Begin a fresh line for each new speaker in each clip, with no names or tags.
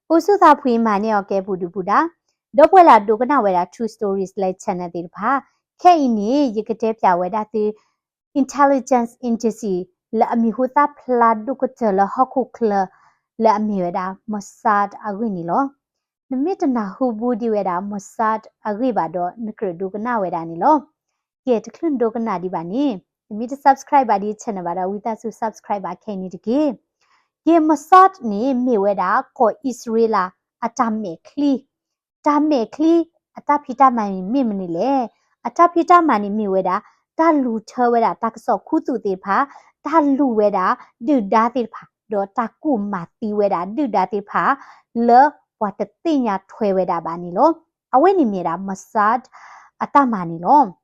Usu da pui mani oke budu buda. Dopuela dogana weda true stories like channel de pa. Ke ini yikete pya weda ti intelligence agency la ami huta pla dukote la hokukla la ami weda Mossad agwini lo. Namitana hubu di weda Mossad agwiba do nukre dogana weda ni lo. Ke tuklun dogana di bani. Namita subscribe di channel bada wita su subscribe ke ni digi. Ke Mossad ni mi weda ko Israela atamekli atapita mani mi manile atapita mani mi weda ta lu the weda ta so khutu te pha ta lu weda du da te pha do ta ku ma ti weda du da te pha le wa te tinya thwe weda ba ni lo awe ni mi da Mossad atamani lo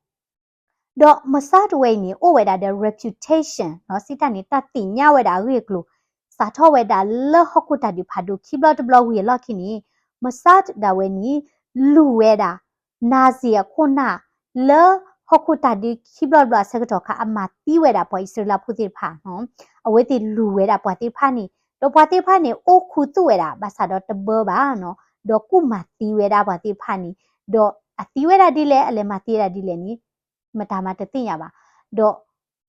do Mossad we ni o weda the reputation no sita ni ta tinya weda ri klu sa tho weda le hokuta di pha do kibla to blog wi lo kini Mossad da we ni lu weda nazia khona le hokuta di kibla bla sekato kha ama ti weda po Israel phuti pha no awe ti lu weda po ti pha ni do po ti pha ni o khu tu weda ba sa do tabo ba no do ku ma ti weda po ti pha ni do ati weda di le ale ma ti da di le ni mata ma te tin ya ba do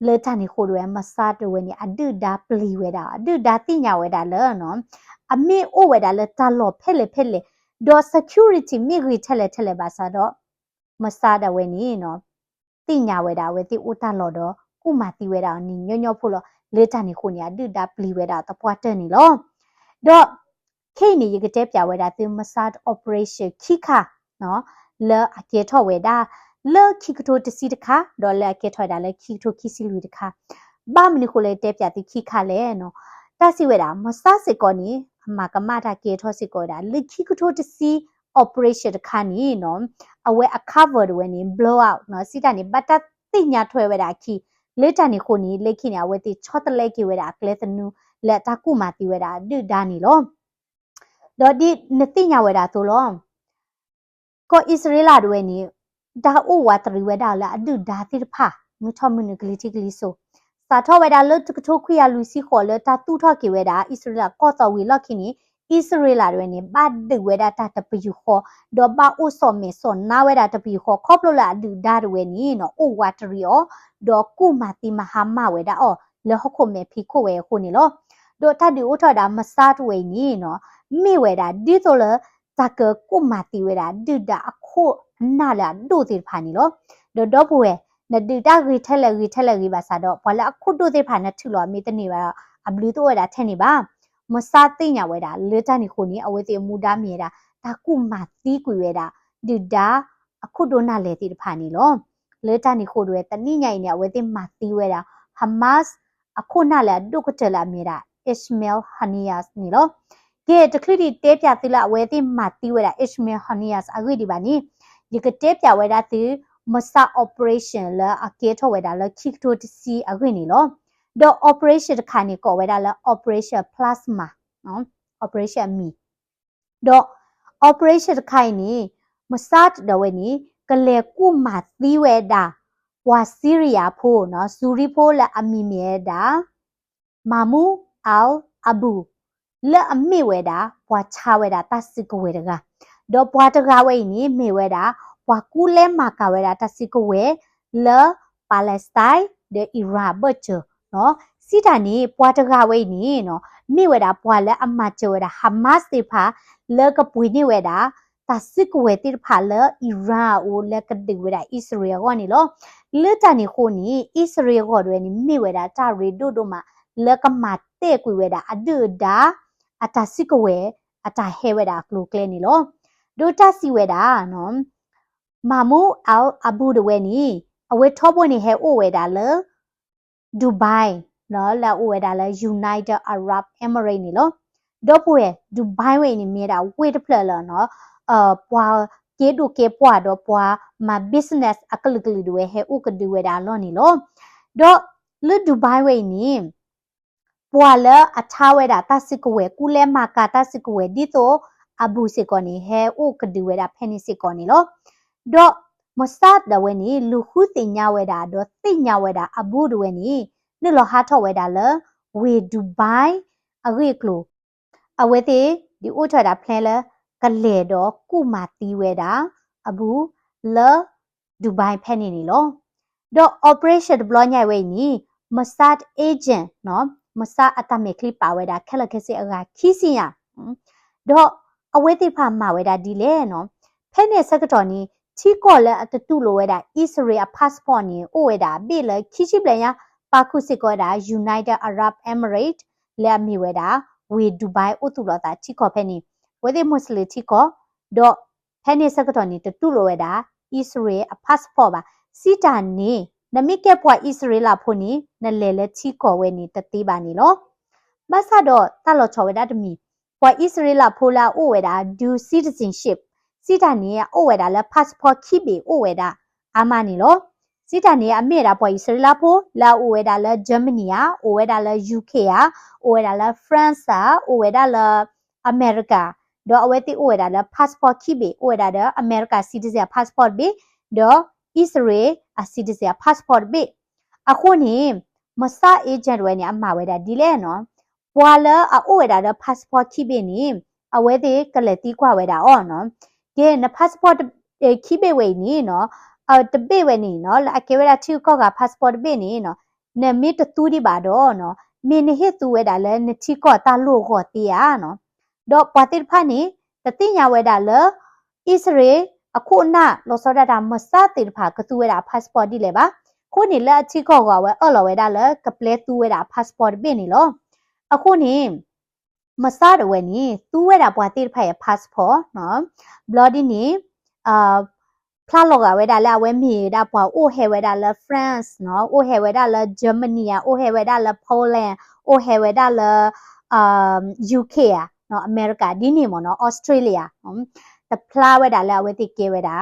le ta ni kho do Mossad we ni adu da pli weda adu da tin ya weda le no ame o weda le ta lo phele do security mi ri thele ba sa do Mossad we ni no tin ya weda we ti uta lo do ku ma ti weda ni nyo pho lo le ta ni kho ni adu da pli weda ta pwa te ni lo do ke ni yigete pya weda ti Mossad operation kika no le ake tho weda le kikato tsi ta kha do le ake tho da le kikato kisi lu ta kha ba mni kho le te pya ti kika le no ta si weda Mossad se ko ni ma ka ma ta ke tho se ko da le kikato tsi operation ta kha ni no awe a covered when in blow out no sita ni bata tinya thwe weda ki later ni kho ni le ki ni awe ti chot le ki weda klethnu le ta ku ma ti weda du da ni lo do di ne tinya weda to lo ko Israela do ni da o wa tri weda la adu da ti pha mu tho mu ni kli ti kli so sa tho weda le tu tho khya lu si kho le ta tu tho ki weda Israela ko to wi lo ki ni Israela do ni ba de weda ta ta pu kho do ba o so me so na weda ta pu kho khop lo la du da do ni no o wa tri o do ku ma ti ma ha ma weda o le ho kho me phi kho we kho ni lo do ta di o tho da Mossad we ni no mi weda di to le ta ke ku ma ti weda du da a kho na la do ti pha ni lo do bu we na du da ri thele ri ba sa do ba la khu do ti pha na thu lo mi ta ni ba a blu to weda the ni ba Mossad ti nya weda le ta ni kho ni awe ti mu da mi da ta ku ma ti ku weda du da a khu do na le ti pha ni lo le ta ni kho do ta ni nya ni awe ti ma ti weda Hamas a khu na la do ko te la mi da Ismail Haniyas ni lo ke te khli te pya ti la awe ti ma ti weda Ismail Haniyas a gwi di ba ni ye ke te pya weda ti Mossad operation la a ke tho weda la ki to ti si a gwi ni lo do operation kha ni ko weda la operation plasma no operation mi do operation kha ni Mossad do we ni ka le ku ma ti weda wa Syria pho no Zuri pho la ami me da Mamu al Abu le ami weda wa cha weda ta si ko weda ga do bwa ta ga we ni me weda wa ku le ma ka weda ta si ko we le Palestine de Iraq butcher no sita ni bwa ta ga we ni no mi weda bwa le amma che weda Hamas ti pha le ka pui ni weda ta si ko we ti pha le Iraq o le ka di weda Israel go ni lo le ta ni kho ni Israel go de ni mi weda ta re do ma le ka ma te ku weda adu da ata si ko we ata he weda klo kle ni lo do ta si weda no Mamu al Abu de we ni awe thobo ni he o weda le Dubai no la o weda le United Arab Emirates ni lo do pwe Dubai we ni me da we de pla la no pwa ke do ke pwa do pwa ma business akal do he o ka do weda lo ni lo do le Dubai we ni pwa le atha weda ta si ko we ku le ma ka ta si ko we di to Abu se ko ni he o ka do weda pheni se ko ni lo do Mossad da we ni lu hu ti nya weda do ti nya weda Abu do we ni ni lo ha tho weda le we Dubai agri klo awe te ဒီအိုထွက်တာဖလဲလဲကလေတော့ကုမာတီဝဲတာအဘူးလဲဒူဘိုင်ဖဲနေနီလောတော့ operation ဘလောညိုင်ဝဲနီမဆတ် agent နော်မဆတ်အတမေကလီပါဝဲတာခက်လက်ခက်စစ်အကခီးစီရတော့အဝဲတိဖာမှာဝဲတာဒီလေနော်ဖဲနေစကတော်နီချီကောလဲအတတူလိုဝဲတာ Israel passport နီအိုဝဲတာပြီလေခီးချိပလရပါခုစစ်ကောတာ United Arab Emirates လဲမီဝဲတာဝေဒူဘိုင်အိုတူလောတာချီကောဖဲနီဝဲတိမွတ်စလီချီကောတော့ဖဲနေစကတော်နီတတူလိုဝဲတာ Israel passport ပါစီတာနီနမိကဲပွား Israel လာဖို့နီနလဲလဲချီကောဝဲနီတတိပါနီလောမဆတ်တော့တလောချောဝဲတာတမီပွား Israel လာဖို့လာအိုဝဲတာ do citizenship စီတာနီအိုဝဲတာလဲ passport ခိဘေအိုဝဲတာအာမနီလောစီတာနီအမေတာပွား Israel လာဖို့လာအိုဝဲတာလဲ Germany อ่ะအိုဝဲတာလဲ UK อ่ะအိုဝဲတာလဲ France อ่ะအိုဝဲတာလဲ America တော့အဝဲတိအိုဝဲတာလဲ passport ခိဘေအိုဝဲတာလဲ America citizen passport ဘေတော့ Israel a citizen passport ဘေအခုနီမဆာ agent ဝဲနေအမှာဝဲတာဒီလဲနော်ပွာလဲအိုဝဲတာလဲ passport ခိဘေနီအဝဲတိကလက်တီကွာဝဲတာအော်နော်ဒီန passport ခိဘေဝဲနီနော်တဘေဝဲနီနော်အကေဝဲတာချီကောက passport ဘေနီနော်နမီတတူဒီပါတော့နော်မင်းဟစ်သူဝဲတာလဲနချီကောတာလို့ကောတီးရနော်တော့ပွာတိဖာနီတတိညာဝဲတာလဲ Israel အခုနာလောစောဒတာမစတေဖာကတူဝဲတာ passport ဒီလေပါခုနေလက်အချီကောကဝဲအော်လောဝဲတာလဲကပလက်တူဝဲတာ passport ဘေနီလောအခုနေမစရဝဲနီတူဝဲတာပွာတိဖာရဲ့ passport နော် bloody နီဖလာလောကဝဲတာလဲဝဲမီတာပွာအိုဟဲဝဲတာလဲ France နော်အိုဟဲဝဲတာလဲ Germany အိုဟဲဝဲတာလဲ Poland အိုဟဲဝဲတာလဲ UK နော် America ဒီနေမနော် Australia တဖလာဝဲတာလဲဝဲတိကေဝဲတာ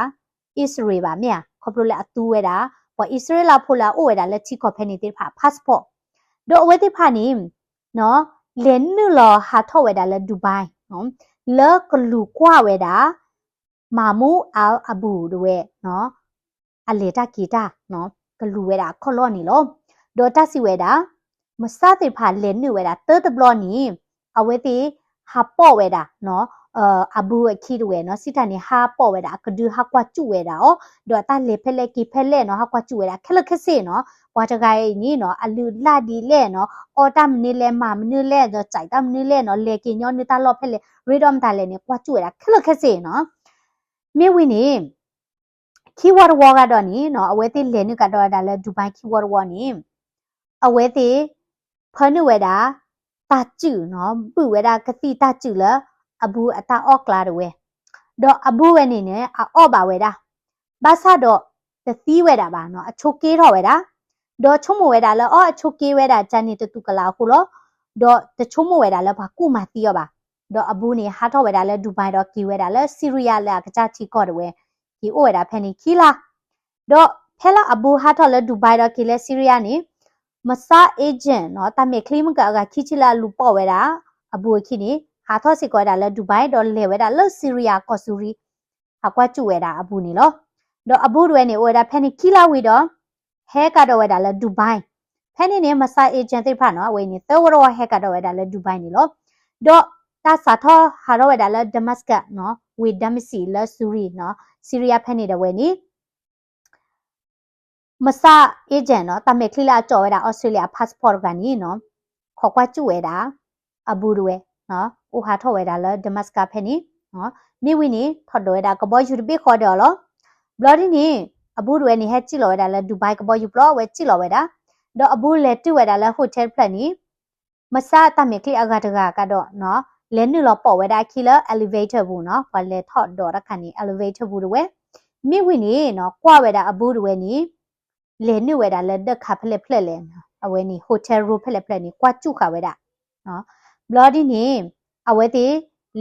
Israel ပါမြခေါပလိုလဲအတူဝဲတာပွာ Israel လာဖိုလာအိုဝဲတာလဲချီခေါ်ဖဲနေတိဖာ passport တော့ဝဲတိဖာနီနော်လဲနူလောဟာထောဝဲတာလဲဒူဘိုင်နော်လဲကလူကွာဝဲတာမာမူအယ်အဘူဒဝဲနော်အလေတာကီတာနော်ကလူဝဲတာခေါလော့နီလောဒေါ်တစီဝဲတာမစတိဖာလဲနူဝဲတာတဲတဘလော့နီအဝဲတိဟာပေါ့ဝဲတာနော်အဘူအခီဝဲနော်စစ်တန်နေဟာပေါ့ဝဲတာကဒူဟာကွာကျူဝဲတာဩဒေါ်တာလေဖဲလေကီဖဲလေနော်ဟာကွာကျူဝဲတာခက်လက်ခက်စေနော်ဘွာတကိုင်နီနော်အလူလာဒီလေနော်အော်တမနီလေမမနီလေတော့ကြိုက်တမနီလေနော်လေကီညောနေတာလော့ဖဲလေရီဒမ်တာလေနေကွာကျူဝဲတာခက်လက်ခက်စေနော်မြေဝင်းနေ keyword word ကတော့နီနော်အဝဲတိလေနုကတော့ဒါလဲဒူဘိုင် keyword word နီအဝဲတိဖနုဝဲတာတာကျူနော်ပူဝဲတာကတိတာကျူလအဘူအတာအော့ကလာတော့ဝဲတော့အဘူဝဲနေနဲ့အော့ပါဝဲတာဘာသာတော့တသီးဝဲတာပါနော်အချိုကေးတော့ဝဲတာတော့ချုံမဝဲတာလဲအော်အချိုကေးဝဲတာဂျန်နေတူကလာခုလောတော့တချုံမဝဲတာလဲဘာကုမာတီးရပါတော့အဘူနေဟာတော့ဝဲတာလဲဒူဘိုင်တော့ကီဝဲတာလဲဆီရီးယားလဲကကြချီကော့တော့ဝဲဒီအိုဝဲတာဖဲနေခီလာတော့ဖဲလာအဘူဟာတော့လဲဒူဘိုင်တော့ကီလဲဆီရီးယားနေမဆာအေဂျင့်နော်တမေကလီမကခီချီလာလူပေါ့ဝဲတာအဘူခီနေဟာတော့စီကောတာလဲဒူဘိုင်တော့လဲဝဲတာလဲဆီရီးယားကော့ဆူရီဟာကွာကျူဝဲတာအဘူနေလောတော့အဘူတွေနေဝဲတာဖဲနေခီလာဝီတော့ဟဲကတော့ဝဲတာလဲဒူဘိုင်ဖဲနေနေမဆာအေဂျင့်သိဖာနော်ဝဲနေသောဝရောဟဲကတော့ဝဲတာလဲဒူဘိုင်နေလောတော့တာစာထောဟာတော့ဝဲတာလဲဒမတ်စကတ်နော်ဝီဒမစီလဲဆူရီနော်ဆီရီးယားဖဲနေတဲ့ဝဲနေမဆာအေဂျင့်နော်တမေကလီလာကြော်ဝဲတာဩစတြေးလျ passport ကနီနော်ခေါ်ကွာကျူဝဲတာအဘူတွေနော်ဥဟာထော်ဝဲတာလဲဒမတ်စကတ်ဖဲနေနော်မိဝီနေထော်တော့ဝဲတာကဘောယူတပိခေါ်တယ်လောဘလော်ဒီနေအဘူတွေနေဟဲကြည့်လောဝဲတာလဲဒူဘိုင်ကဘောယူပလောဝဲကြည့်လောဝဲတာတော့အဘူလဲတူဝဲတာလဲဟိုတယ်ဖလက်နီမဆာတမေကလီအဂါတကကတော့နော်လဲနူလောပေါ့ဝဲတာခီလာ elevator ဘူးနော်ဘာလဲထော့တော့ရခဏနီ elevator ဘူးတွေမိဝီနေနော်ကွာဝဲတာအဘူတွေနီလဲနူဝဲတာလဲတက်ခါဖလက်ဖလက်လဲအဝဲနီ hotel room ဖလက်ဖလက်နီကွာကျုခါဝဲတာနော် bloody နေအဝဲတိ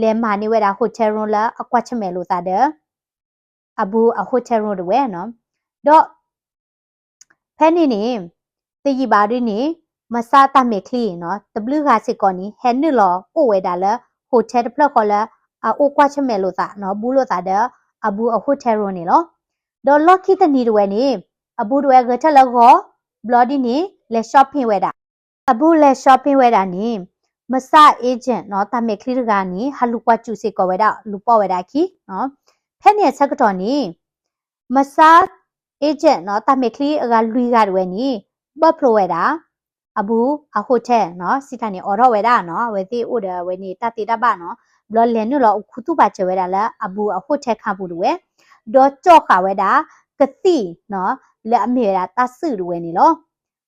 လဲမာနေဝဲတာ hotel room လာအကွာချမဲလို့သားတဲ့အဘူအ hotel room တွေနော်တော့ဖဲနေနေတကြီးပါရင်းနေမဆာတမေကလီနော် W ကစစ်ကောနီဟဲနူလောအိုဝဲတာလဲ hotel ဖလက်ခေါ်လဲအိုကွာချမဲလို့သားနော်ဘူးလို့သားတဲ့အဘူအ hotel room နေလောတော့ lucky တနီတွေနေအဘူတွေကထက်လော bloody နေလဲ shopping ဝဲတာအဘူလဲ shopping ဝဲတာနေ masa agent no ta me clear ga ni halukwa chu se ko weda lupa weda ki no phe ne sakto ni masa agent no ta me clear ga lui ga we ni buffalo weda abu a hotel no sita ni oro weda no we ti oda we ni ta ti da ba no blo le nu lo khutu ba che weda la abu a hotel kha bu we do cho kha weda kati no le ame da ta su we ni lo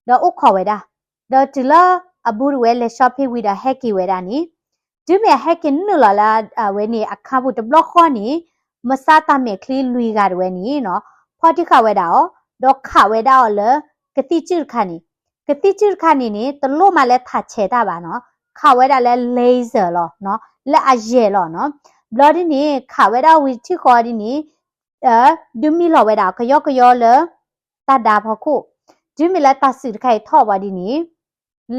do o kho weda do tila abu we le shopping with a hacky we da ni du me hacky nu la we ni akha bu de block kho ni masata me kli lui ga we ni no photi kha we da o do kha we da o le kati chu kha ni kati chu kha ni ni to lo ma le tha che da ba no kha we da le laser lo no le a ye lo no blood ni kha we da wi chi ko di ni du mi lo we da kyo le ta da pho khu du mi la ta su khai tho ba di ni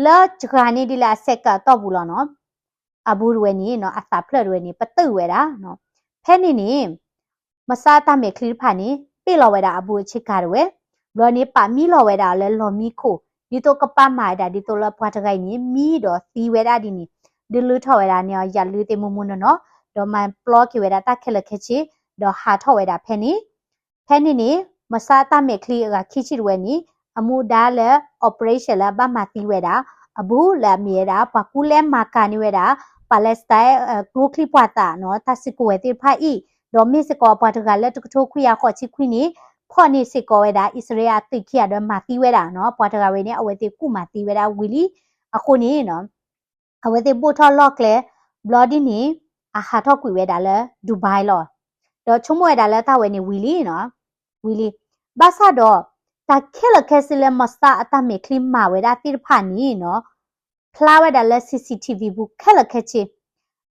la chkhani di la sek ka to bu lo no abu we ni no asa phlet we ni patu we da no phe ni masata me clear pha ni pi lo we da abu chi ka we lo ni pa mi lo we da le lo mi kho di to ka pa ma da di to la pha ta gai ni mi do si we da di ni di lu tho we da ni ya lu te mu mu no do man plot ki we da ta khele khe chi do ha tho we da phe ni masata me clear ga khi chi we ni amu da le operation la ba ma ti we da abu la mi da pa ku le ma ka ni we da Palestine closely ပွားတာနော်တစစ်ကိုဝဲတိဖိုက်ဤဒေါ်မစ်စကောပွားတကလည်းတကထိုးခွေရခေါ်ချိခွိနေဖော့နေစစ်ကောဝဲတာဣစရေလတိခိရတော့မာတီဝဲတာနော်ပွားတကဝဲနေအဝဲတိကုမာတီဝဲတာဝီလီအခုနေနော်အဝဲတိပို့ထော်လော့ကလေဘလော်ဒီနေအဟာထော့ကွေဝဲတာလဲဒူဘိုင်လော်တော့ချုံမဝဲတာလဲတဝဲနေဝီလီနော်ဝီလီဘာသာတော့တခဲလခဲစလဲမစတာအတမေကလီမာဝဲတာတိဖာနီနော်ဖလာဝဲတာလဲ CCTV ဘူးခဲလခဲချီ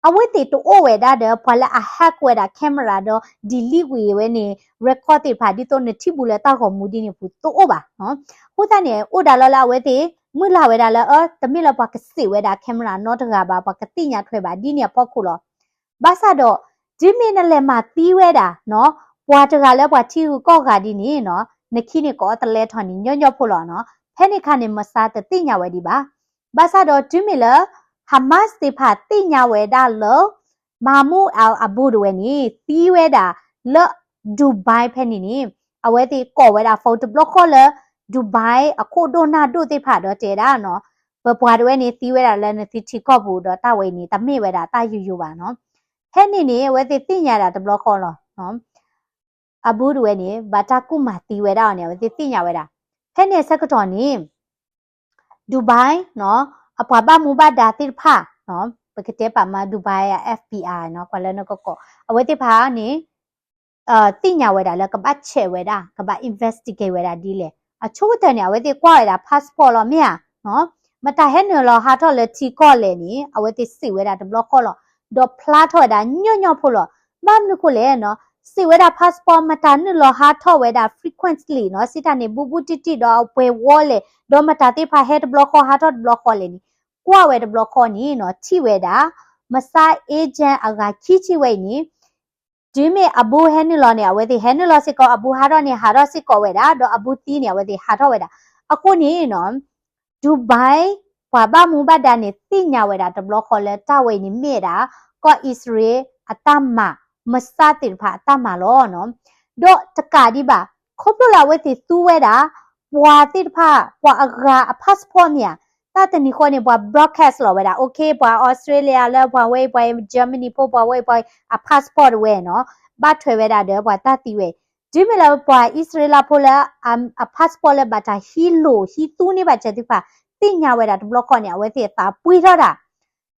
အဝိတေတိုအိုဝဲတာတဲ့ဖလာအဟက်ဝဲတာကင်မရာတော့ဒီလီဝေဝဲနေ record တိဖာဒီတော့နတိဘူးလဲတောက်ခေါ်မူဒီနေဘူးတိုအိုပါနော်ဟိုတနေအိုဒါလလာဝဲတေမွလာဝဲတာလဲတမိလပကစီဝဲတာကင်မရာတော့တကပါပကတိညာထွဲပါဒီနေပေါ့ခုလောဘာသာတော့ဒီမင်းလည်းမှာတီးဝဲတာနော်ပွားတကလည်းပွားချီကိုကော့ခါဒီနေနော်နခိနေကောတလဲထွန်ညညဖို့လောနော်ဖဲနေခါနေမစားတဲ့တိညာဝဲဒီပါဘာသာတော့ဒီမီလဟာမတ်တိဖာတိညာဝဲတာလောမာမူအယ်အဘူဒဝဲနီတီးဝဲတာလောဒူဘိုင်ဖဲနေနီအဝဲတိကော့ဝဲတာဖိုတိုဘလော့ခေါ်လဒူဘိုင်အခုဒိုနာဒိုတိဖာတော့တဲတာနော်ဘပွားဒဝဲနီတီးဝဲတာလည်းနတိချီကော့ဘူးတော့တဝဲနီတမိဝဲတာတယူယူပါနော်ဟဲ့နေဝဲတိတိညာတာတဘလော့ခေါ်လောနော်အဘူဒဝဲနီဘာတာကုမာတီဝဲတာနေဝဲတိတိညာဝဲတာဟဲ့နေစကတော်နီဒူဘိုင်နော်အပွားပါမူပါဒါတိဖာနော်ပကတဲ့ပါမဒူဘိုင် FBI နော်ကွာလည်းနော်ကောအဝဲတိဖာနေတိညာဝဲတာလည်းကပတ်ချဲဝဲတာကပတ် investigate ဝဲတာဒီလေအချို့တဲ့နေအဝဲတိကွာရတာ passport လောမြနော်မတဟဲနော်လောဟာတော့လေတီကော့လေနီအဝဲတိစစ်ဝဲတာတဘလော့ခေါ်လောဒေါ်ဖလာထော်တာညညဖို့လောမမ်နုကိုလေနော်စစ်ဝဲတာ passport မတနလောဟာထော်ဝဲတာ frequently နော်စစ်တာနေဘူဘူတီတီတော့ဝဲဝေါ်လေဒေါ်မတတိဖာ head block ခေါ်ဟာတော့ block ခေါ်လေနီကွာဝဲတဘလော့ခေါ်နီနော်ချိဝဲတာမဆိုင် agent အကချိဝဲနီဒီမေအဘူဟဲနီလောနေဝဲတိဟဲနီလောစစ်ကောအဘူဟာတော့နေဟာတော့စစ်ကောဝဲတာတော့အဘူတီနေဝဲတိဟာတော့ဝဲတာအခုနေနော်ဒူဘိုင်ပွာဘာမူဘဒါနေတိညာဝဲတာတဘလော့ခေါ်လဲတဝဲနီမေတာကောဣစရေအတမမစတိဖာအတမလောနော်တော့တကာဒီပါခေါပလာဝဲတိသူဝဲတာပွာတိဖာပွာအဂါ passport မြတာတနီခေါနေပွာ broadcast လောဝဲတာ okay ပွာ Australia လဲပွာဝဲပွာ Germany ပွာဝဲပွာအ passport ဝဲနော်ဘာထွဲဝဲတာတဲ့ပွာတတိဝဲဒီမလာပွာ Israel ဖိုလာအ passport လဲဘာတာဟီလိုဟီသူနေဘာချက်တိဖာတိညာဝဲတာ block ခေါနေဝဲတိတာပွေတော့တာ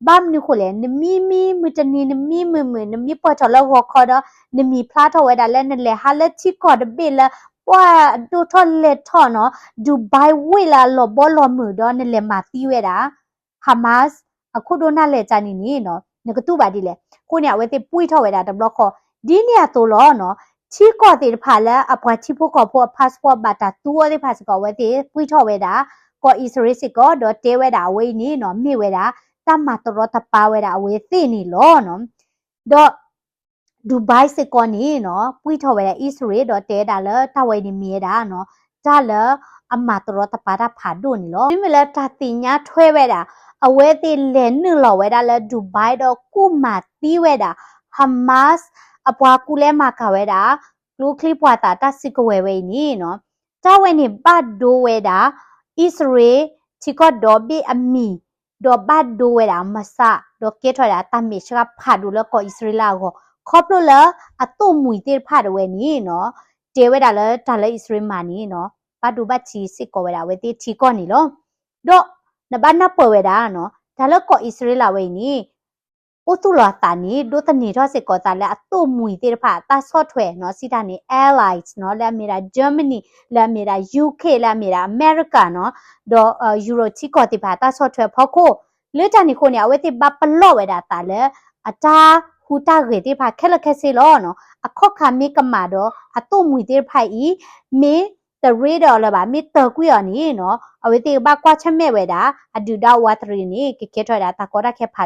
ဘာမနုခိုလေနမီမီမတနီနမီမမနမီပေါ်တော်လောခေါ်တော့နမီဖလားထော်ဝဲတာလဲနဲ့လေဟာလက်ချီကော့ဒဘေလာပွာဒူထော်လက်ထော်နော်ဒူဘိုင်ဝေလာလောဘောလောမှုတော့နဲ့လေမာတီးဝဲတာဟာမတ်အခုဒိုနာလေချာနီနီနော်ငကတူပါဒီလေကိုညဝဲတိပွေထော်ဝဲတာတဘလော့ခေါ်ဒီညတိုလောနော်ချီကော့တေဖာလာအပွားချီဖို့ကောဖို့ passport ဘာတာတူဝဲဖာစကောဝဲတိပွေထော်ဝဲတာကောဣစရိစကောတော့တဲဝဲတာဝဲနီနော်မိဝဲတာတမတော်တပါဝဲတာအဝေးသိနေလောနော်တော့ဒူဘိုင်စကောနီနော်ပွိထော်ဝဲတာဣစရေတော့တဲတာလတဝဲနေမြေတာနော်ဒါလအမတော်တပါတာဖာဒိုနီလောဒီမလဲတာတင်ညာထွဲဝဲတာ away the len lo weda le Dubai do kuma ti weda Hamas apwa kule maka weda lu clip wata ta sikwe we ni no ta we ni bad do weda Israel chikot do bi ami do bad do weda masa do ke thoda ta mi shka phadu lo ko Israel la ko khoplo la atu mui te phadu we ni no te weda le ta le Israel mani no badu bachi sikko weda we te chi ko ni lo do na bana po weda no ta lo ko Israel la we ni Utulo tani do tani tho se ko ta le atu mui te pha ta software no sita ni allies no la mera Germany la mera UK la mera America no do Euro chi ko ti pha ta software phoko le tani ko ni awe ti ba plo we da ta le ata huta ge ti pha khela khese lo no akhok kha mi kama do atu mui te pha I me the radar la ba mi to ku yo ni no awe ti ba kwa chme we da aduda watri ni ke ke tho da ta ko da khe pha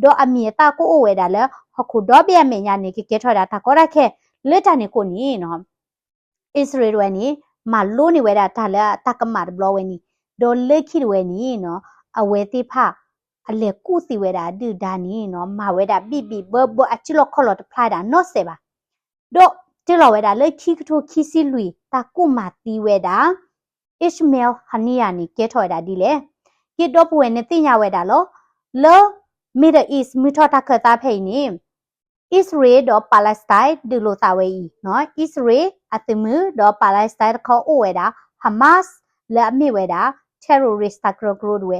do ami ta ko o we da le hoku do bia me nya ni ke ke tho da ta ko da khe le ta ni ko ni no Israel we ni ma lo ni we da ta le ta ka ma blo we ni do le khi we ni no awe ti pha ale ku si we da du da ni no ma we da bi bo a chi lo kho lo ta phla da no se ba do ti lo we da le khi tho khi si lui ta ku ma ti we da Ishmael Hania ni ke tho da di le ki do pu we ni ti nya we da lo Middle East มิทอตะเคตาเพนี่อิสราเอลดอปาเลสไตน์ดิโลตาเวอีเนาะอิสราเอลอะติมือดอปาเลสไตน์เขาโอเวดาฮามาสและมีเวดาเทโรริสต์ตะกรกรูดเว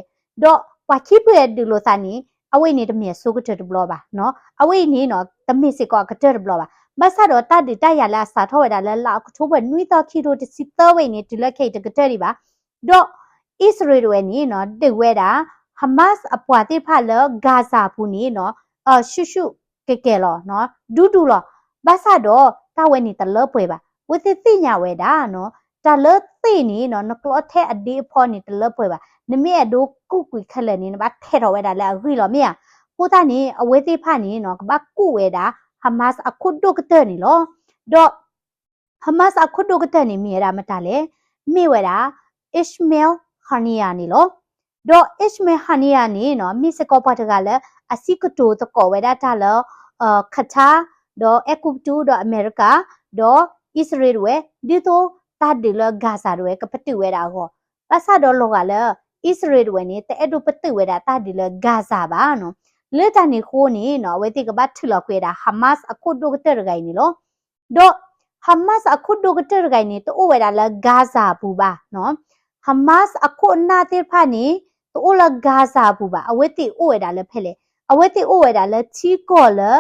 ดอว่าคิเปดิโลตานี่เอาไว้นี่ตะเมียสุกเตดบลอบ่าเนาะเอาไว้นี่เนาะตะเมียสิกอกะเตดบลอบ่าบัสซาดอตาดิตายาลาสาทอเวดาละลาทุบนุยตอคิโรติซิเตอร์เวนี่ดิละเคตะกะเตดิบ่าดออิสราเอลเวนี่เนาะดิเวดาHamas အပွားတိဖလဂါဇာဘူးနီနော်ရှုရှုကဲကဲလောနော်ဒူဒူလောဘာသာတော့တာဝဲနီတလပွဲပါဝတိတိညာဝဲတာနော်တလသိနီနော်နကလောထဲအဒီဖော်နီတလပွဲပါနမေဒိုကုကွေခလဲနီဘာထဲတော့ဝဲတာလဲဝီလောမြေဟိုတာနီအဝဲတိဖနီနော်ကဘာကုဝဲတာ Hamas အခုဒုကတဲ့နီလောတော့ Hamas အခုဒုကတဲ့နီမြေရာမတာလဲမြေဝဲတာ Ishmael Hania နီလောdo Ishmael Hania ni no mi se ko pa ta le asikuto to ko we da ta lo khata do ekutu do America do Israel we di to ta de lo Gaza we ka patu we da ko pa sa do lo ga le Israel we ni te edu patu we da ta de lo Gaza ba no le ta ni ko ni no we ti ka ba thu lo kwe da Hamas akudo ka te ga ni lo do Hamas akudo ka te ga ni to o we da le Gaza bu ba no Hamas akko na te pha ni to la Gaza bu ba aweti o we da le phele aweti o we da le chi ko le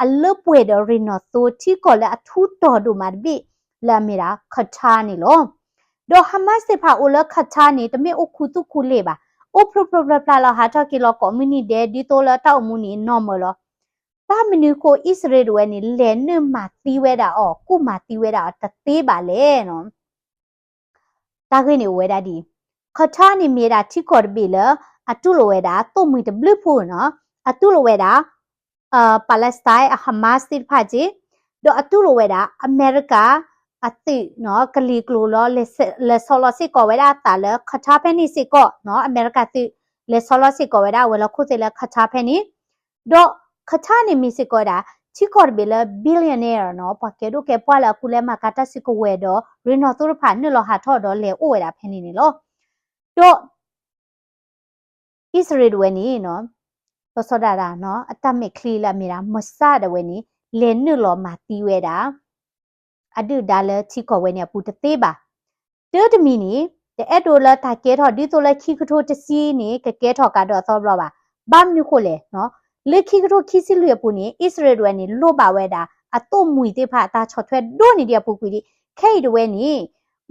a le pwe do rino to chi ko le a thu to do ma bi la mi da khatha ni lo do Hamas te pha o le khatha ni tme o khu tu khu le ba o pro la ha tha ki lo community de di to la taw mu ni normal lo ba minu ko Israel we ni le ne ma ti we da o ku ma ti we da ta te ba le noတာခိနေဝဲတာဒီခထနေမြေတာထိခေါ်ပြီလအတူလိုဝဲတာတုံမီတဘလဖို့နော်အတူလိုဝဲတာပါလက်စတိုင်းဟမတ်စ်ဖာဂျီဒိုအတူလိုဝဲတာအမေရိကအတိနော်ကလီကလိုလောလက်ဆောလစီကောဝဲတာတာလခထဖဲနေစီကောနော်အမေရိကတိလက်ဆောလစီကောဝဲတာဝဲလခုစီလခထဖဲနေဒိုခထနေမီစီကောတာချိကောဘီလဘီလီယံနေနော်ပကေဒိုကေပွာလာကူလဲမကတာစီကိုဝဲတော့ရီနော်သူရဖာနေလောဟာထော်တော့လေအိုဝဲတာဖဲနေနေလောတော့ဣသရေလဝဲနေနော်သောစဒါရာနော်အတမက်ခလီလာမီရာမဆာဒဝဲနေလဲနေလောမာတီဝဲတာအဒူဒါလချိကောဝဲနေပူတသေးပါတေတမီနီတဲ့ဒိုလာတာကဲထော်ဒီတိုလာခိကထိုတစီနေကကဲထော်ကတော့သောဘလပါဘာမနုခိုလေနော်လေခိကထိုခိစီလွေပူနေဣသရေလဝဲနေလောပါဝဲတာအတော့မွေတိဖာတာချော်ထွဲဒိုနေဒီပူကွီဒီခဲဒဝဲနေ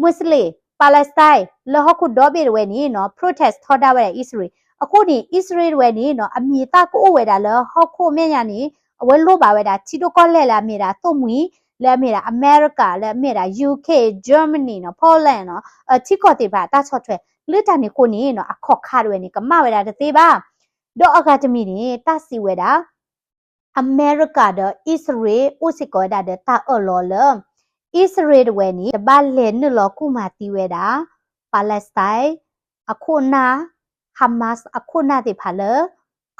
မွတ်စလင်ပါလက်စတိုင်းလဟခုဒေါ်ဘေဝဲနေနော် protest ထော်တာဝဲဣသရေလအခုနေဣသရေလဝဲနေနော်အမြေတာကိုဝဲတာလဟခုမြညာနေအဝဲလောပါဝဲတာချီတိုကောလဲလာမြေတာတော့မွေလဲမြေတာအမေရိကလဲမြေတာ UK Germany နော် Poland နော်ချီကောတိဖာတာချော်ထွဲလစ်တန်နေကိုနေနော်အခော့ခါဝဲနေကမဝဲတာတသေးပါဒေါ်အကာဒမီနေတာစီဝဲတာအမေရိကဒဣသရေလဥစကောဒါဒတာအော်လောလဣသရေလဝဲနီတပါလဲနလောကုမာတီဝဲတာပါလက်စတိုင်းအခုနာ Hamas အခုနာတိဖာလ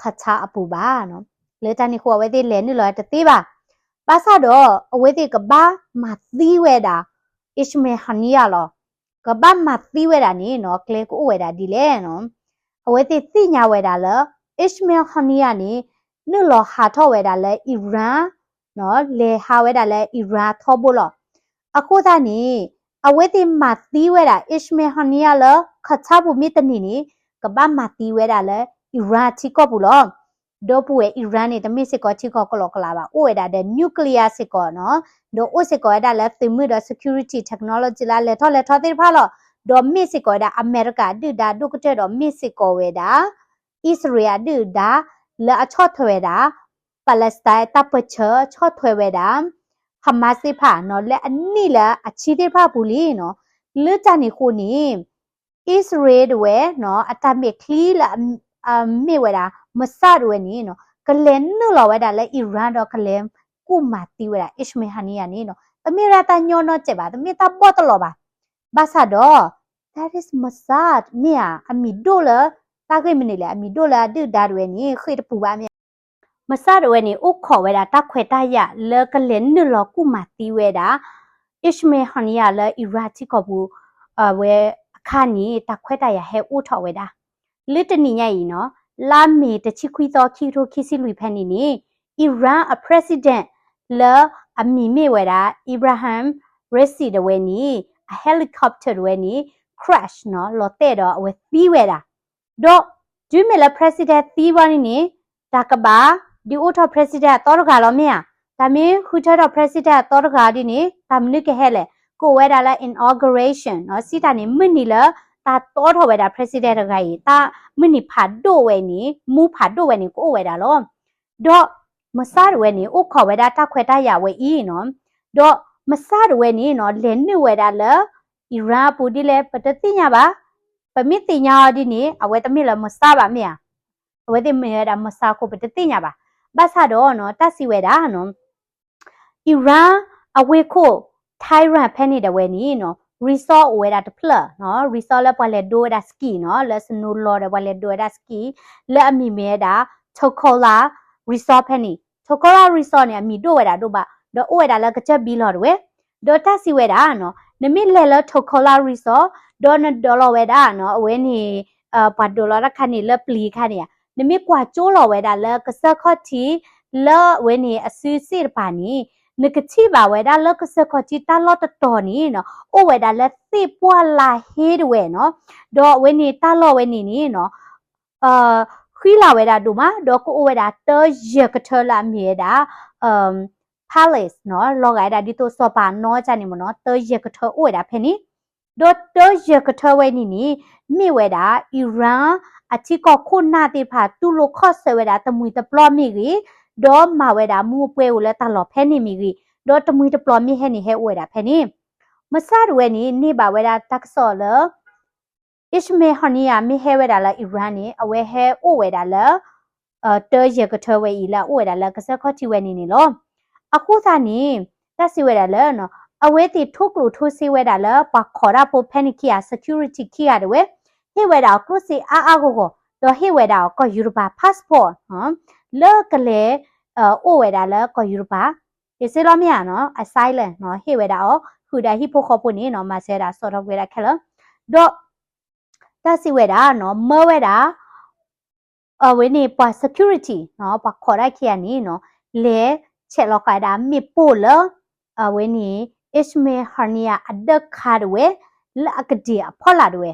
ခချာအပူပါနော်လေတန်ကိုဝဲတိလဲနေလောတတိပါပါဆာတော့အဝဲတိကဘာမသီးဝဲတာ Ishmael Hania လောကဘာမသီးဝဲတာနေနော်ကလေကိုဝဲတာဒီလဲနော်အဝဲတိသိညာဝဲတာလဲ Ishmael Hania နေနုလောဟာထောဝဲတာလဲ Iran နော်လေဟာဝဲတာလဲ Iran ထောဖို့လောအခုသာနေအဝဲတိမသီးဝဲတာ Ishmael Hania လဲခချာဘူးမိတနီနေကဘာမသီးဝဲတာလဲ Iran ချီကောဘူးလောဒိုပွေ Iran နေတမိစစ်ကောချီကောကလောကလာပါအိုဝဲတာတဲ့ nuclear စစ်ကောနော်ဒိုအိုစစ်ကောဒါလဲသိမှုတော့ security technology လာလဲထောတိဖာလောဒိုမိစစ်ကောဒါအမေရိကဒူဒါဒုကတဲ့တော့မိစစ်ကောဝဲတာ Israel ဒူဒါလဲအချော့ထွဲတာ Palestine တပ်ပချော့ထွဲဝဲတာ Hamas စစ်ဖာနော်လဲအနိလဲအချီတိဖာဘူးလီနော်လွတ်တနေခုနေ Israel ဝဲနော်အတမစ်ခလီလာမေဝဲတာမဆတ်ဝဲနေနော်ကလန်နလောဝဲတာလဲ Iran တော့ကလန်ကုမာတီဝဲတာ Ishmael Hania နေနော်တမီရတာညောနော်ကျပါတမီတာပေါ်တလောပါဘာသာတော့ that is Mossad မြာအမီဒိုလာတာခိမနေလေအမီဒိုလာဒူဒါဝဲနေခိတပူပါမြမဆတ်ဝဲနေဥခေါ်ဝဲတာတခွဲတရလဲကလန်နလောကုမာတီဝဲတာ Ishmael Hania လဲ Iran တိကဘူးဝဲအခါနီတခွဲတရဟဲဥထော်ဝဲတာလစ်တနီညရီနော်လာမေတချီခွီသောခီထိုခီစီလူဖန်နီနေအီရန်အ president လာအမီမေဝဲတာ Ibrahim Raisi တဝဲနီအ helicopter ဝဲနီ crash နော်လော်တဲ့တော့အဝဲသီးဝဲတာတော့ဒူးမေလာ president သီးပါနေတာကဘာဒီအိုထော် president တော်ရကလောမင်းဒါမင်းခူထော် president တော်ရကဒီနေတာမနုကဟဲလေကိုဝဲတာလာ inauguration နော်စီတာနေမနီလာတာတော်ထော်ဝဲတာ president တကကြီးတာမနီဖာဒိုဝဲနီမူဖာဒိုဝဲနီကိုဝဲတာလောတော့မဆားဝဲနီဥခေါ်ဝဲတာတခွဲတရဝဲအီနော်တော့မဆားဝဲနီနော်လဲနဝဲတာလာအီရန်ပူဒီလဲပတတိညာပါပမိတိညာဒီနေအဝဲတမိလမဆားပါမြာအဝဲတိမေတာမဆားကိုပတတိညာပါဘာသာတော့နော်တစီဝဲတာနော်အီရန်အဝဲကို Thailand ဖဲနေတယ်ဝဲနီနော် resort ဝဲတာတဖလနော် resort လဲပွားလဲဒိုဒါစကီနော်လဲစနိုလော်တယ်ပွားလဲဒိုဒါစကီလဲအမီမဲတာထိုခိုလာ resort ဖဲနေထိုခိုလာ resort နေအမီဒိုဝဲတာဒိုပါဒိုဝဲတာလဲကချက်ဘီလော်ဝဲဒိုတက်စီဝဲတာနော်နမီလဲလဲထိုခိုလာ resort ဒေါ်နဒေါ်လော်ဝဲတာနော်အဝဲနေပါဒေါ်လာခါနေလဲပလီခါနေနမီကွာကျိုးလော်ဝဲတာလဲကစခတ်တီလဲဝဲနေအဆူစစ်ပါနီနကတိပါဝဲဒါလကစခချီတာလော့တတော်နီနော်အိုဝဲဒါလက်သိပွာလာဟေးဝဲနော်ဒေါ်ဝဲနေတာလော့ဝဲနီနော်ခီလာဝဲဒါဒူမာဒေါ်ကိုဝဲဒါတောရကထလာမြေဒါpalace နော်လော့ဂိုင်ဒါဒီတိုစောပါနော်ချာနေမနော်တောရကထအိုဝဲဒါဖဲနီဒေါ်တောရကထဝဲနီမိဝဲဒါအီရန်အချီကခုနာတိဖာတူလိုခော့ဆဝဲဒါတမွေတပလော့မိကြီးဒေါ်မဝဲတာမူပွဲကိုလည်းတလော်ဖဲနေမိကြီးဒေါ်တမွေတပလော်မိဟဲနေဟဲဝဲတာဖဲနေမဆရဝဲနေပါဝဲတာတက်ဆော်လ Ishmael Hania မိဟဲဝဲတာလား Iran နေအဝဲဟဲအိုဝဲတာလားတောရကထဝဲဤလားအိုဝဲတာလားကစခော့တီဝဲနေလောအခုသာနေတက်စီဝဲတာလားနော်အဝဲတီထုတ်လို့ထိုးစီဝဲတာလားပါခေါ်ရဖို့ဖဲနေခီယာ security ခီယာတဲ့ဝဲဟဲဝဲတာကရုစီအားကိုတော့ဟဲဝဲတာကိုယူရိုပါ passport ဟမ်လောကလေအိုဝဲတာလဲကိုယူရိုပါဒီစလောမရနော် asylum နော်ဟေဝဲတာအောခူဒါဟိဖိုခေါပုနေနော်မဆဲတာဆော်တော့ဝဲတာခဲလတော့တစီဝဲတာနော်မဝဲတာဝဲနေပါ security နော်ပါခေါ်ရခရနီနော်လေချက်လောက်ကတာမိပို့လဝဲနေ Ishmael Hania အဒခါဒဝဲလက်ကဒီအဖော်လာဒဝဲ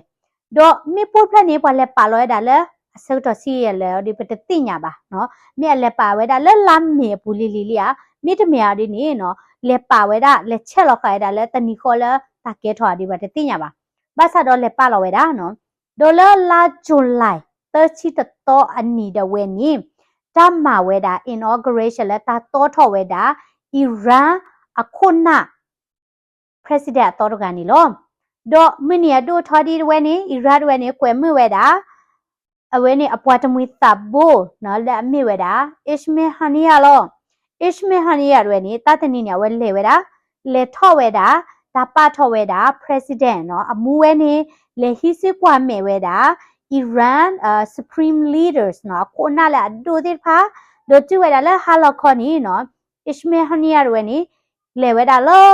တော့မိပို့ဖက်နေပါလဲပါလောတာလဲအစတော့စီရလဲဒီပတတိညာပါနော်မြက်လက်ပါဝဲတာလက်လမ်းမြေပူလီလီလီယာမိတမယာဒီနေနော်လက်ပါဝဲတာလက်ချက်လောက်ခိုင်တာလဲတနီခေါ်လဲတကဲထွားဒီပတတိညာပါဘာသာတော့လက်ပါလောဝဲတာနော်ဒေါ်လာဇူလိုင်30တောအနီတဝဲနီတမဝဲတာ inauguration လဲတာတော့ထော်ဝဲတာအီရန်အခုနာ president တော်တော်ကနေလောတော့မင်းရတို့ထော်ဒီဝဲနေအီရန်ဝဲနေကွယ်မြဝဲတာအဝဲနေအပွားတမွေသဘိုးနော်လက်အမိဝဲတာ Ishmael Hania လော Ishmael Hania ရွယ်နေတာတနီနေဝဲလေဝဲတာလေထော့ဝဲတာဒါပထော့ဝဲတာ president နော်အမူဝဲနေလေဟိစစ်ကွာမဲဝဲတာ Iran supreme leaders เนาะကိုနာလာဒိုတိဖာဒိုတူဝဲတာလဲဟာလခေါနီเนาะ Ishmael Hania ဝဲနီလေဝဲတာလော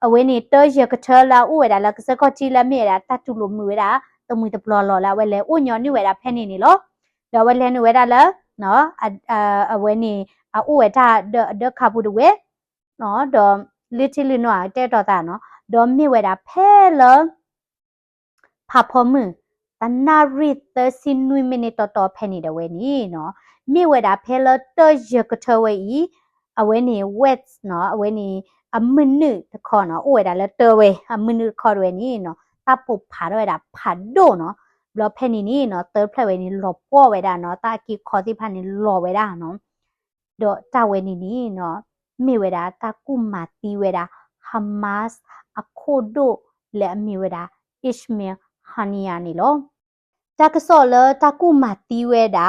အဝဲနီတောရကထလာဥဝဲတာလကစကောချီလာမြေတာတတူလိုမြွေတာတမွေတဘလော်လော်လာဝဲလဲဥညောနိဝဲတာဖဲနေနေလောတော့ဝဲလဲနိဝဲတာလဲเนาะအဝဲနီဥဝဲတာဒခဘူးတဝဲเนาะတော့ literally เนาะတဲတော့တာเนาะတော့မြေဝဲတာဖဲလောဖာဖော်မှုတနာရီသစီနွိမိနစ်တော်ဖဲနေတယ်ဝဲနီเนาะမြေဝဲတာဖဲလောတောရကထဝဲဤအဝဲနီ wet เนาะအဝဲနီအမနုတခေါ်နော်ဥဝဲတာလဲတော်ဝဲအမနုခေါ်ရွယ်နီနော်တပ်ပုဖာတော့တာဖာဒိုနော်ဘလဖဲနီနီနော်တော်ဖလက်ဝဲနီလောပေါ်ဝဲတာနော်တာကီခေါ်တိဖာနီလောဝဲတာနော်တော့တဝဲနီနီနော်မိဝဲတာတကုမာတီဝဲတာဟမတ်စ်အခုဒိုလဲမိဝဲတာအစ်မေဟနီယာနီလောတကဆောလတကုမာတီဝဲတာ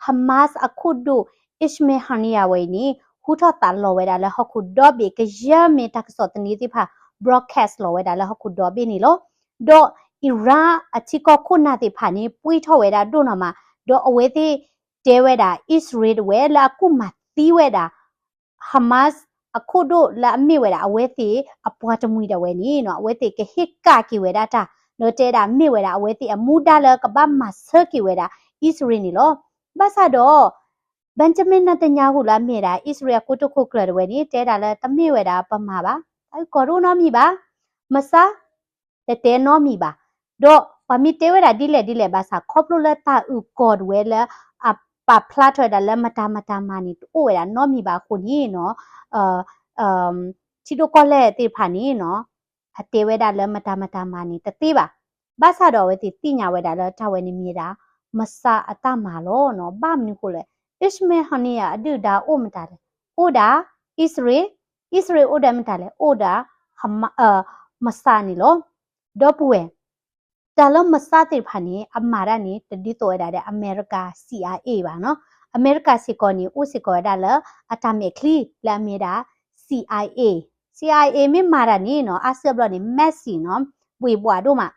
ဟမတ်စ်အခုဒိုအစ်မေဟနီယာဝဲနီခုထတာလောဝဲတာလဲဟခုဒေါ်ဘေကရမေတက်စောတနီတိဖာ broadcast လောဝဲတာလဲဟခုဒေါ်ဘေနီလောဒေါ်အီရာအချီကခုနာတိဖာနီပွိထောဝဲတာဒိုနော်မှာဒေါ်အဝဲတိတဲဝဲတာ Israel ဝဲလာကုမတီဝဲတာ Hamas အခုဒိုလာအမိဝဲတာအဝဲတိအပွားတမွေတဝဲနီနော်အဝဲတိကဟစ်ကကီဝဲတာတာနော်တဲတာမိဝဲတာအဝဲတိအမူဒါလကပမဆကီဝဲတာ Israel နီလောဘာသာတော့ဘန်ဂျမင်နတညာဟုလာမြေတာဣသရေလကိုတုခုကလဝဲနီတဲတာလဲတမေဝဲတာပမာပါအဲကောရိုနာမီပါမဆာတဲနောမီပါတော့ပမီတဲဝဲတာဒီလေဘာသာခေါပလိုလက်တာဥကောဒဝဲလဲအပဖလာထွဲတာလဲမတာမာနီအိုဝဲတာနောမီပါခုနီနော်ချီတိုကောလဲတေဖာနီနော်အတဲဝဲတာလဲမတာမာနီတတိပါဘာသာတော့ဝဲတိညာဝဲတာလဲထဝဲနီမြေတာမဆာအတမာလောနော်ဘာမနီကိုလဲIshmael Hania adu da o mata le oda Israel oda mata le oda masa ni lo do puwe ta lo masa te phani amara ni tadi to da de America CIA ပါเนาะ America စစ်ကောနီဥစစ်ကောဒါလatomic clear လာမီတာ CIA မြမာရာနီเนาะအဆဘလနီမက်ဆီเนาะဝေပွားတို့မှာ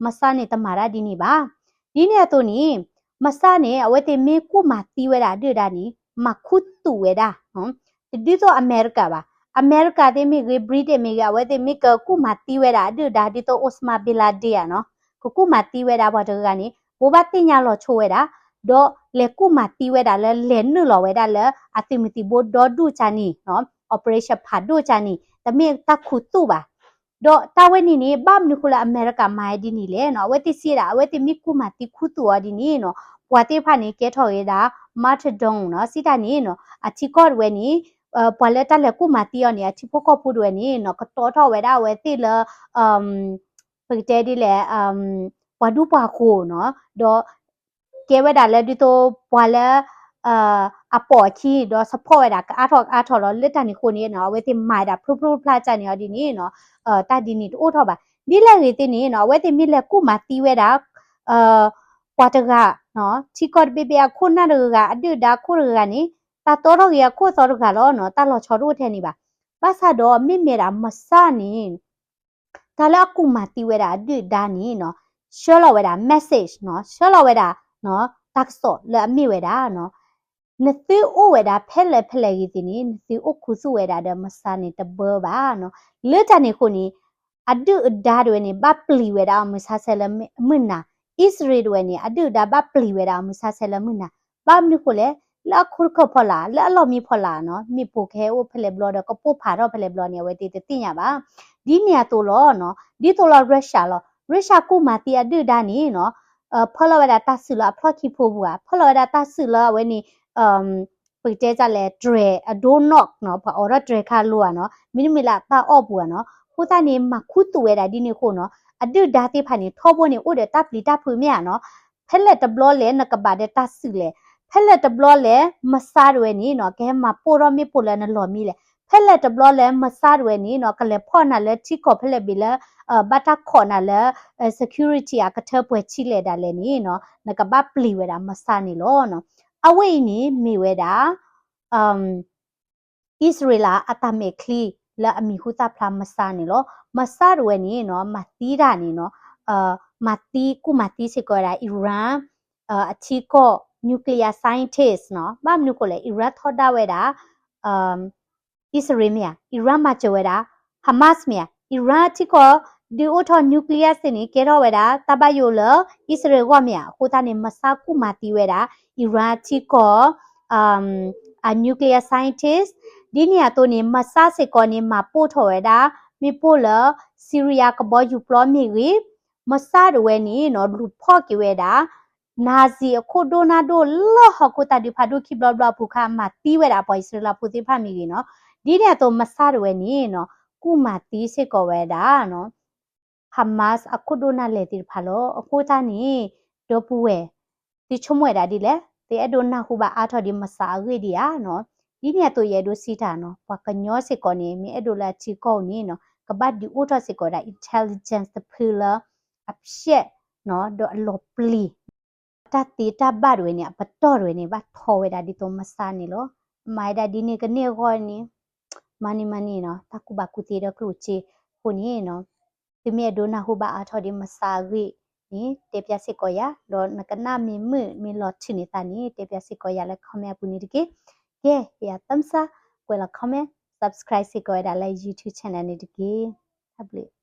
မဆာနေတမာရာဒီနီပါဒီနေတော့နီမဆာနေအဝဲတေမေကုမာတီဝဲတာဒိဒါနီမခုတူဝဲတာနော်ဒီတော့အမေရိကပါအမေရိကတေမေဂဘရီတေမေကဝဲတေမေကကုမာတီဝဲတာဒိဒါဒီတော့အိုစမာဘီလာဒီယာနော်ကုမာတီဝဲတာဘာတကနေဘောဘတင်ညာလောချိုဝဲတာတော့လေကုမာတီဝဲတာလဲနုလောဝဲတာလဲအတိမတီဘောဒေါ်ဒူချာနီနော် operation ဖာဒူချာနီတမေတခုတူပါတော့တာဝဲနီနေဘာမနုခလာအမေရိကမိုင်ဒီနီလေနော်ဝဲတိစီတာဝဲတိမိကုမာတီခုတူအဒီနီနော်ပွာတိဖာနေကဲထော်ရတာမတ်ဒုံနော်စီတာနီနော်အချီကော့ဝဲနီပွာလက်တက်လက်ကုမာတီယောနေအချီဖို့ကော့ဖူဒဝဲနီနော်ကတော်ထော်ဝဲတာဝဲတိလပကတဲဒီလေပွာဒူပွာခိုနော်တော့ကဲဝဲတာလဲဒီတော့ပွာလဲအပေါ်ချီတော့ support ရတာအားထော်တော့လက်တန်နီခိုနေနော်ဝဲတိမိုင်တာဖရူဖလာချန်နေဒီနီနော်တာဒီနီတိုးထော်ပါဒီလက်ရီတိနီနော်ဝဲတိမိလက်ကုမာတီဝဲတာပွာတကနော်ချီကော့ဘေဘေခုနာရကအဒူဒါခုရကနေတာတော်တော့ရခုစောရကလောနော်တာလောချော်တို့ထဲနေပါဘာသာတော့မိမေတာမဆနီဒါလကုမာတီဝဲတာအဒူဒါနီနော်ရှောလောဝဲတာ message နော်ရှောလောဝဲတာနော်တက်ဆော့လဲအမိဝဲတာနော်နသီအိုဝဲတာဖဲလဲကြီးတင်နသီအိုခုစုဝဲတာဒမဆာနေတဘောပါနော်လေတနေခုနီအဒူဒါတွေနေဘပလီဝဲတာမဆာဆဲလမနာIsrael ဝဲနေအဒူဒါဘပလီဝဲတာမဆာဆဲလမနာဘာမနုကိုလေလာခုခဖလာလာအလောမီဖလာနော်မိပိုခဲအိုဖလေဘလော်တော့ကပိုဖာတော့ဖလေဘလော်နေဝဲတီတင်ရပါဒီနေရာတိုလောနော်ဒီတိုလောရုရှားကူမာတီအဒူဒါနီနော်ဖလော်ဝဲတာတဆူလာဖလော်ခိဖိုဘူးဖလော်ဝဲတာတဆူလာဝဲနေပိတဲကြလဲဒရအဒိုနော့နော်ဖော်ရဒရခါလောနော်မိနမီလာတာအော့ဘူးနော်ခိုးတာနေမခုတူဝဲတာဒီနေခိုနော်အဒူဒါတိဖာနေထောဖို့နေဥဒတပ်လီတပ်ဖူမြနော်ဖက်လက်တဘလောလဲနကဘာတဲ့တဆူလဲဖက်လက်တဘလောလဲမစားရွယ်နီနော်ကဲမပိုရမီပိုလဲနလော်မီလဲဖက်လက်တဘလောလဲမစားရွယ်နီနော်ကလဲဖော့နာလဲချီကောဖက်လက်ဘီလဲဘတ်တာခေါ်နာလဲ security အကထပွဲချီလဲတာလဲနီနော်နကဘာပလီဝဲတာမစားနေလောနော်အဝိနီမိဝဲတာIsrael atomic clear လာအမီဟုတာဖလာမစားနေလောမစားရွယ်နီနော်မတီးတာနေနော်မတီးကုမတီးစကောရာ Iran အချီကော nuclear scientist နော်ဘာမနုကိုလေ Iraq ထော်တာဝဲတာIsrael မြ Iran မှာကြဝဲတာ Hamas မြ Iran ချီကောဒီအိုထော် nuclear စနေကဲတော့ဝဲတာတဘယိုလ Israel ကမြဟိုတာနေမဆာကူမာတီဝဲတာ Iran ချီကောnuclear scientist ဒီနေရာတော့နေမဆာစေကောနေမှာပို့ထော်ဝဲတာမိပို့လ Syria ကဘောယူပလောမီရီမဆာရဝဲနေနော်လူဖော့ကြဝဲတာနာဇီအခုဒိုနာဒိုလောဟကူတာဒီဖာဒိုခိဘလဘလဖူခါမာတီဝဲတာပေါ်စရလာဖူတိဖာမီကြီးနော်ဒီတဲ့တော့မဆရဝဲနေနော်ကုမာတီစစ်ကောဝဲတာနော်ဟာမတ်အခုဒိုနာလေတိဖာလောအခုတာနေဒိုပူဝဲဒီချုံဝဲတာဒီလေတဲ့ဒိုနာခုပါအားထော်ဒီမဆာရီဒီယာနော်ဒီเนี่ยตัวเยดูซีตาเนาะปากญอสิกอนี่มีอดูลาชิกอนี่เนาะกบัดดิอุทอสิกอได้ intelligence the pillar อับเชเนาะดอลอปลีตาตีตาบาดเวเนี่ยปะตอเวเนี่ยบาทอเวดาดิโตมาซานี่โลไมดาดินี่ก็เนี่ยกอนี่มานเนาะตากุบากุตีดอกลูจิคนนี้เนาะติเมดูนะฮูบาอาทอดิมาซารีนี่เตปยาสิกอยาดอนกะนามีมือมีลอดชินิตานี่เตปยาสิกอยาและคอมเมปุนี่ดิเกya tamsa kwela comment subscribe si ko da la YouTube channel ni digi tablet